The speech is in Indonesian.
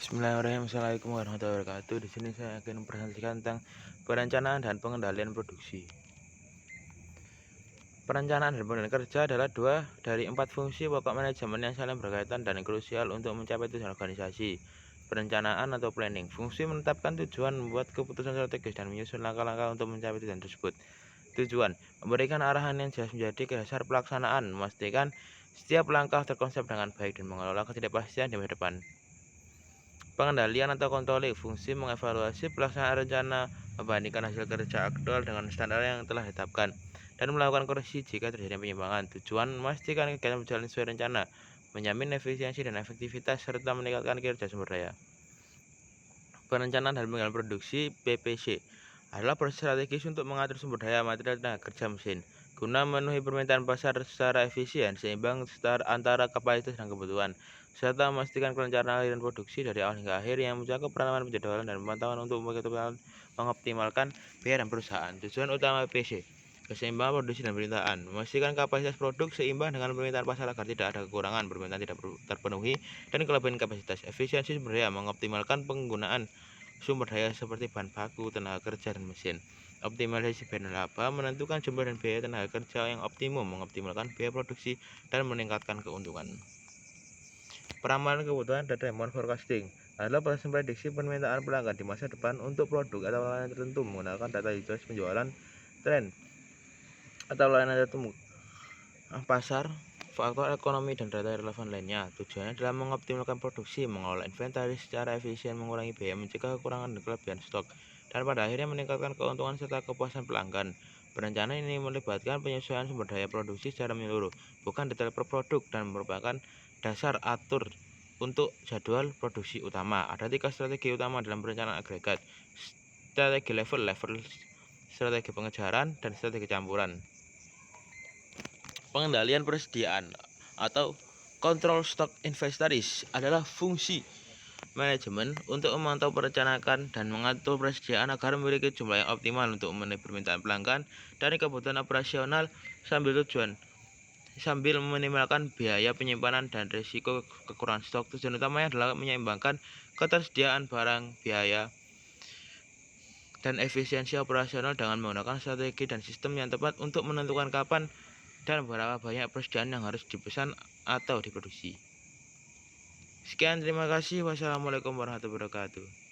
Bismillahirrahmanirrahim. Assalamualaikum warahmatullahi wabarakatuh. Di sini saya akan mempresentasikan tentang perencanaan dan pengendalian produksi. Perencanaan dan pengendalian kerja adalah dua dari empat fungsi pokok manajemen yang saling berkaitan dan krusial untuk mencapai tujuan organisasi. Perencanaan atau planning, fungsi menetapkan tujuan, membuat keputusan strategis, dan menyusun langkah-langkah untuk mencapai tujuan tersebut. Tujuan, memberikan arahan yang jelas menjadi dasar pelaksanaan, memastikan setiap langkah terkonsep dengan baik, dan mengelola ketidakpastian di masa depan. Pengendalian atau kontroli, fungsi mengevaluasi pelaksanaan rencana, membandingkan hasil kerja aktual dengan standar yang telah ditetapkan, dan melakukan koreksi jika terjadi penyimpangan. Tujuan, memastikan kegiatan berjalan sesuai rencana, menjamin efisiensi dan efektivitas, serta meningkatkan kinerja sumber daya. Perencanaan dan pengendalian produksi adalah proses strategis untuk mengatur sumber daya material tenaga kerja mesin guna memenuhi permintaan pasar secara efisien, seimbang antara kapasitas dan kebutuhan, serta memastikan kelancaran aliran produksi dari awal hingga akhir yang mencakup penanaman, penjadwalan, dan pemantauan untuk mengoptimalkan biaya dan perusahaan. Tujuan utama PPC: keseimbangan produksi dan permintaan, memastikan kapasitas produk seimbang dengan permintaan pasar agar tidak ada kekurangan, permintaan tidak terpenuhi, dan kelebihan kapasitas. Efisiensi sumber daya, mengoptimalkan penggunaan sumber daya seperti bahan baku, tenaga kerja, dan mesin. Optimalisasi biaya dan laba, menentukan jumlah dan biaya tenaga kerja yang optimum, mengoptimalkan biaya produksi, dan meningkatkan keuntungan. Peramalan kebutuhan dan demand forecasting adalah proses prediksi permintaan pelanggan di masa depan untuk produk atau layanan tertentu menggunakan data jelas penjualan, tren, atau layanan tertentu, pasar, faktor ekonomi, dan data relevan lainnya. Tujuannya adalah mengoptimalkan produksi, mengelola inventaris secara efisien, mengurangi biaya, mencegah kekurangan dan kelebihan stok, dan pada akhirnya meningkatkan keuntungan serta kepuasan pelanggan. Perencanaan ini melibatkan penyesuaian sumber daya produksi secara menyeluruh, bukan detail per produk, dan merupakan dasar atur untuk jadwal produksi utama. Ada 3 strategi utama dalam perencanaan agregat: strategi level, strategi pengejaran, dan strategi campuran. Pengendalian persediaan atau control stock inventories adalah fungsi manajemen untuk memantau, merencanakan, dan mengatur persediaan agar memiliki jumlah yang optimal untuk memenuhi permintaan pelanggan dari kebutuhan operasional sambil meminimalkan biaya penyimpanan dan risiko kekurangan stok. Tujuan utamanya adalah menyeimbangkan ketersediaan barang, biaya, dan efisiensi operasional dengan menggunakan strategi dan sistem yang tepat untuk menentukan kapan dan berapa banyak persediaan yang harus dipesan atau diproduksi. Sekian, terima kasih. Wassalamualaikum warahmatullahi wabarakatuh.